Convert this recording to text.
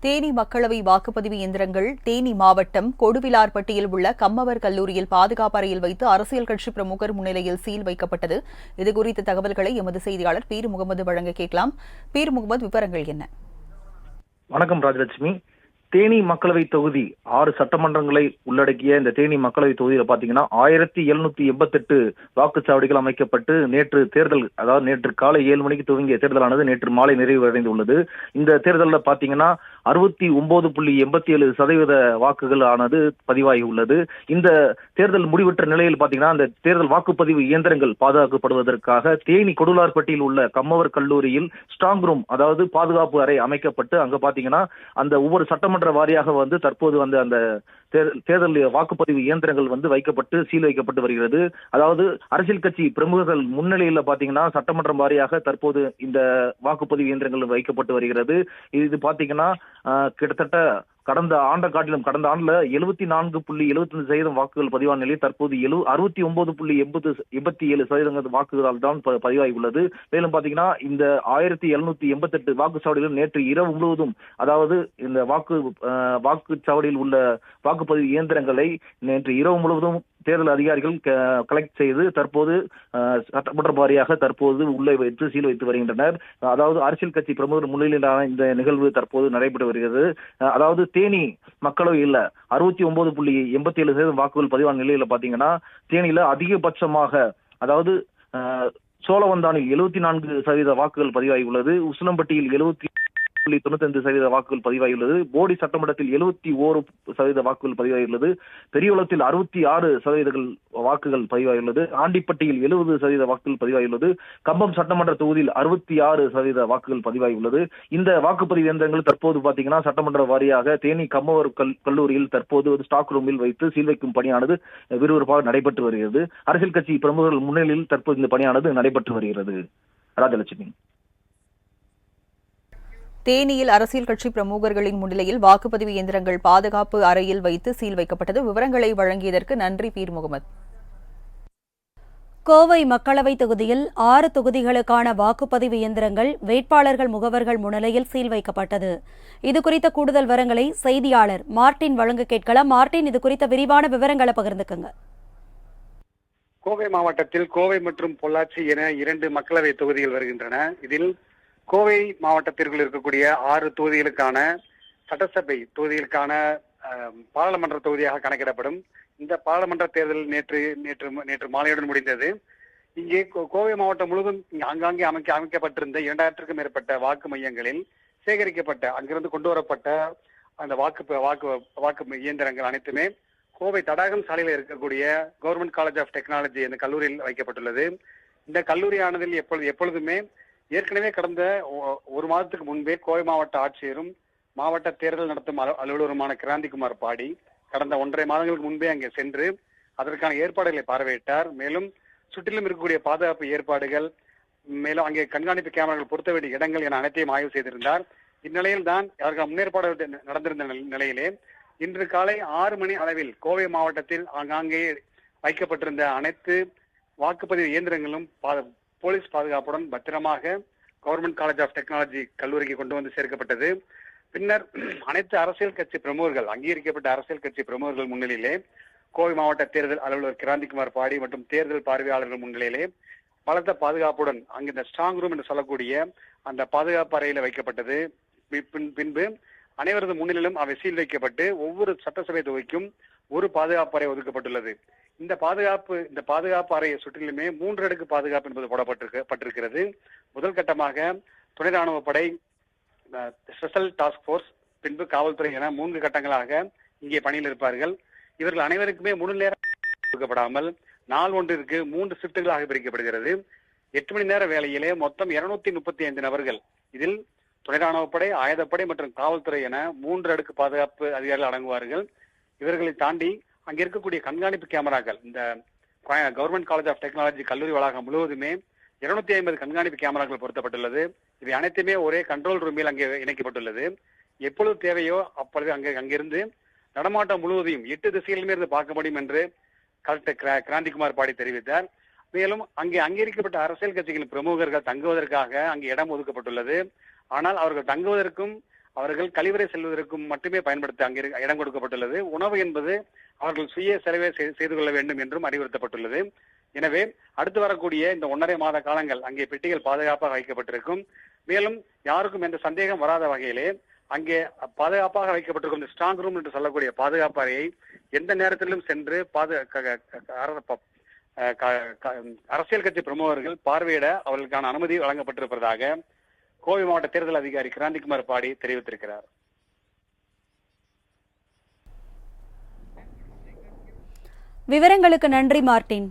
தேனி மக்களவை வாக்குப்பதிவு இயந்திரங்கள் தேனி மாவட்டம் கொடுவிலார்பட்டியில் உள்ள கம்மவர் கல்லூரியில் பாதுகாப்பு அறையில் வைத்து அரசியல் கட்சி பிரமுகர் முன்னிலையில் சீல் வைக்கப்பட்டது. இதுகுறித்த தகவல்களை எமது செய்தியாளர் பீர் முகமது வழங்க கேட்கலாம். பீர் முகமது, விவரங்கள் என்ன? வணக்கம் ராஜலட்சுமி. தேனி மக்களவை தொகுதி 6 சட்டமன்றங்களை உள்ளடக்கிய இந்த தேனி மக்களவை தொகுதியில பாத்தீங்கன்னா 1788 வாக்குச்சாவடிகள் அமைக்கப்பட்டு நேற்று தேர்தல், அதாவது நேற்று காலை 7 மணிக்கு துவங்கிய தேர்தலானது நேற்று மாலை நிறைவடைந்துள்ளது. இந்த தேர்தலில் பாத்தீங்கன்னா 69.87% வாக்குகள் ஆனது பதிவாகி உள்ளது. இந்த தேர்தல் முடிவற்ற நிலையில் பாத்தீங்கன்னா அந்த தேர்தல் வாக்குப்பதிவு இயந்திரங்கள் பாதுகாக்கப்படுவதற்காக தேனி கொடுலார்பட்டியில் உள்ள கம்மவர் கல்லூரியில் ஸ்ட்ராங் ரூம், அதாவது பாதுகாப்பு அறை அமைக்கப்பட்டு அங்க பாத்தீங்கன்னா அந்த ஒவ்வொரு சட்டமன்ற வாரியாக தற்போது அந்த தேர்தல் வாக்குப்பதிவு இயந்திரங்கள் வைக்கப்பட்டு சீல் வைக்கப்பட்டு வருகிறது. அதாவது அரசியல் கட்சி பிரமுகர்கள் முன்னிலையில் பாத்தீங்கன்னா சட்டமன்றம் வாரியாக தற்போது இந்த வாக்குப்பதிவு இயந்திரங்கள் வைக்கப்பட்டு வருகிறது. இது பாத்தீங்கன்னா கிட்டத்தட்ட கடந்த ஆண்டுல 74.75% வாக்குகள் பதிவான நிலையில் தற்போது 69.87% வாக்குகளால் தான் பதிவாகி உள்ளது. மேலும் பாத்தீங்கன்னா இந்த 1788 வாக்குச்சாவடிகள் நேற்று இரவு முழுவதும், அதாவது இந்த வாக்குச்சாவடியில் உள்ள வாக்குப்பதிவு இயந்திரங்களை நேற்று இரவு முழுவதும் தேர்தல் அதிகாரிகள் கலெக்ட் செய்து தற்போது சட்டமன்ற வாரியாக தற்போது உள்ளே வைத்து சீல் வைத்து வருகின்றனர். அதாவது அரசியல் கட்சி பிரமுகர் முன்னிலையிலான இந்த நிகழ்வு தற்போது நடைபெற்று வருகிறது. அதாவது தேனி மக்களவையில் 69.87% வாக்குகள் பதிவான நிலையில பாத்தீங்கன்னா தேனியில அதிகபட்சமாக, அதாவது சோழவந்தானில் 74% வாக்குகள் பதிவாகி உள்ளது. உசிலம்பட்டியில் 70.95% வாக்குகள் பதிவாகியுள்ளது. போடி சட்டமன்றத்தில் 71% வாக்குகள் பதிவாகியுள்ளது. பெரியகுளத்தில் 66% வாக்குகள் பதிவாகியுள்ளது. ஆண்டிப்பட்டியில் 70% வாக்குகள் பதிவாகியுள்ளது. கம்பம் சட்டமன்ற தொகுதியில் 66% வாக்குகள் பதிவாகியுள்ளது. இந்த வாக்குப்பதிவு இயந்திரங்கள் தற்போது பாத்தீங்கன்னா சட்டமன்ற வாரியாக தேனி கம்மவர் கல்லூரியில் தற்போது ஸ்டாக் ரூமில் வைத்து சீல் வைக்கும் பணியானது விறுவிறுப்பாக நடைபெற்று வருகிறது. அரசியல் கட்சி பிரமுகர்கள் முன்னிலையில் தற்போது இந்த பணியானது நடைபெற்று வருகிறது. ராஜலட்சுமி. தேனியில் அரசியல் கட்சி பிரமுகர்களின் முன்னிலையில் வாக்குப்பதிவு இயந்திரங்கள் பாதுகாப்பு அறையில் வைத்து சீல் வைக்கப்பட்டது. விவரங்களை வழங்கியதற்கு நன்றி பீர் முகமது. கோவை மக்களவை தொகுதியில் 6 தொகுதிகளுக்கான வாக்குப்பதிவு இயந்திரங்கள் வேட்பாளர்கள் முகவர்கள் முன்னிலையில் சீல் வைக்கப்பட்டது. இதுகுறித்த கூடுதல் விவரங்களை செய்தியாளர் மார்டின் வழங்க கேட்கலாம். மார்டின், இது குறித்த விரிவான விவரங்களை பகிர்ந்துக்குங்க. கோவை மாவட்டத்தில் கோவை மற்றும் பொள்ளாச்சி என 2 மக்களவை தொகுதிகள் வருகின்றன. இதில் கோவை மாவட்டத்திற்குள் இருக்கக்கூடிய 6 தொகுதிகளுக்கான சட்டசபை தொகுதிகளுக்கான பாராளுமன்ற தொகுதியாக கணக்கிடப்படும். இந்த பாராளுமன்ற தேர்தல் நேற்று மாலையுடன் முடிந்தது. இங்கே கோவை மாவட்டம் முழுவதும் ஆங்காங்கே அமைக்கப்பட்டிருந்த 2000க்கும் மேற்பட்ட வாக்கு மையங்களில் சேகரிக்கப்பட்ட, அங்கிருந்து கொண்டு வரப்பட்ட அந்த வாக்கு இயந்திரங்கள் அனைத்துமே கோவை தடாகம் சாலையில் இருக்கக்கூடிய கவர்மெண்ட் காலேஜ் ஆஃப் டெக்னாலஜி இந்த கல்லூரியில் வைக்கப்பட்டுள்ளது. இந்த கல்லூரியானதில் எப்பொழுதுமே ஏற்கனவே கடந்த 1 மாதத்துக்கு முன்பே கோவை மாவட்ட ஆட்சியரும் மாவட்ட தேர்தல் நடத்தும் அலுவலருமான கிராந்திகுமார் பாடி கடந்த 1.5 மாதங்களுக்கு முன்பே அங்கே சென்று அதற்கான ஏற்பாடுகளை பார்வையிட்டார். மேலும் சுற்றிலும் இருக்கக்கூடிய பாதுகாப்பு ஏற்பாடுகள், மேலும் அங்கே கண்காணிப்பு கேமராக்கள் பொருத்த வேண்டிய இடங்கள் என அனைத்தையும் ஆய்வு செய்திருந்தார். இந்நிலையில் தான் அவர்கள் முன்னேற்பாடு நடந்திருந்த நிலையிலே இன்று காலை 6 மணி அளவில் கோவை மாவட்டத்தில் ஆங்காங்கே வைக்கப்பட்டிருந்த அனைத்து வாக்குப்பதிவு இயந்திரங்களும் போலீஸ் பாதுகாப்புடன் பத்திரமாக கவர்மெண்ட் காலேஜ் ஆஃப் டெக்னாலஜி கல்லூரிக்கு கொண்டு வந்து சேர்க்கப்பட்டது. பின்னர் அனைத்து அரசியல் கட்சி பிரமுகர்கள், அங்கீகரிக்கப்பட்ட அரசியல் கட்சி பிரமுகர்கள் முன்னிலையிலே கோவை மாவட்ட தேர்தல் அலுவலர் கிராந்திகுமார் பாடி மற்றும் தேர்தல் பார்வையாளர்கள் முன்னிலையிலே பலத்த பாதுகாப்புடன் அங்கு இந்த ஸ்ட்ராங் ரூம் என்று சொல்லக்கூடிய அந்த பாதுகாப்பு அறையில வைக்கப்பட்டது. பின்பு அனைவரது முன்னிலையிலும் அவை சீல் வைக்கப்பட்டு ஒவ்வொரு சட்டசபை தொகுதிக்கும் ஒரு பாதுகாப்பு அறை ஒதுக்கப்பட்டுள்ளது. இந்த பாதுகாப்பு அறையை சுற்றிலுமே 3 அடுக்கு பாதுகாப்பு என்பது போடப்பட்டிருக்கிறது. முதல் கட்டமாக துணை ராணுவ படை, ஸ்பெஷல் டாஸ்க் போர்ஸ், பின்பு காவல்துறை என 3 கட்டங்களாக இங்கே பணியில் இருப்பார்கள். இவர்கள் அனைவருக்குமே முழு நேரம் கொடுக்கப்படாமல் நாள் ஒன்றிற்கு 3 ஷிப்டுகளாக பிரிக்கப்படுகிறது. 8 மணி நேர வேலையிலே மொத்தம் 235 நபர்கள், இதில் துணை ராணுவப்படை, ஆயுதப்படை மற்றும் காவல்துறை என 3 அடுக்கு பாதுகாப்பு அதிகாரிகள் அடங்குவார்கள். இவர்களை தாண்டி அங்க இருக்கக்கூடிய கண்காணிப்பு கேமராக்கள், இந்த கவர்மெண்ட் காலேஜ் ஆஃப் டெக்னாலஜி கல்லூரி வளாகம் முழுவதுமே 250 கண்காணிப்பு கேமராக்கள் பொருத்தப்பட்டுள்ளது. இவை அனைத்துமே ஒரே கண்ட்ரோல் ரூமில் அங்கே இணைக்கப்பட்டுள்ளது. எப்பொழுது தேவையோ அப்பொழுது அங்கிருந்து நடமாட்டம் முழுவதையும் 8 திசைகளிலுமே இருந்து பார்க்க முடியும் என்று கலெக்டர் கிராந்திகுமார் பாடி தெரிவித்தார். மேலும் அங்கே அங்கீகரிக்கப்பட்ட அரசியல் கட்சிகளின் பிரமுகர்கள் தங்குவதற்காக அங்கே இடம் ஒதுக்கப்பட்டுள்ளது. ஆனால் அவர்கள் தங்குவதற்கும் அவர்கள் கழிவறை செல்வதற்கும் மட்டுமே பயன்படுத்த அங்கே இடம் கொடுக்கப்பட்டுள்ளது. உணவு என்பது அவர்கள் சுய செலவே செய்து கொள்ள வேண்டும் என்றும் அறிவுறுத்தப்பட்டுள்ளது. எனவே அடுத்து வரக்கூடிய இந்த 1.5 மாத காலங்கள் அங்கே பெட்டிகள் பாதுகாப்பாக வைக்கப்பட்டிருக்கும். மேலும் யாருக்கும் எந்த சந்தேகம் வராத வகையிலே அங்கே பாதுகாப்பாக வைக்கப்பட்டிருக்கும் இந்த ஸ்ட்ராங் ரூம் என்று சொல்லக்கூடிய பாதுகாப்பு அறையை எந்த நேரத்திலும் சென்று அரசியல் கட்சி பிரமுகர்கள் பார்வையிட அவர்களுக்கான அனுமதி வழங்கப்பட்டிருப்பதாக கோவை மாவட்ட தேர்தல் அதிகாரி கிராந்திகுமார் பாடி தெரிவித்திருக்கிறார். விவரங்களுக்கு நன்றி மார்ட்டின்.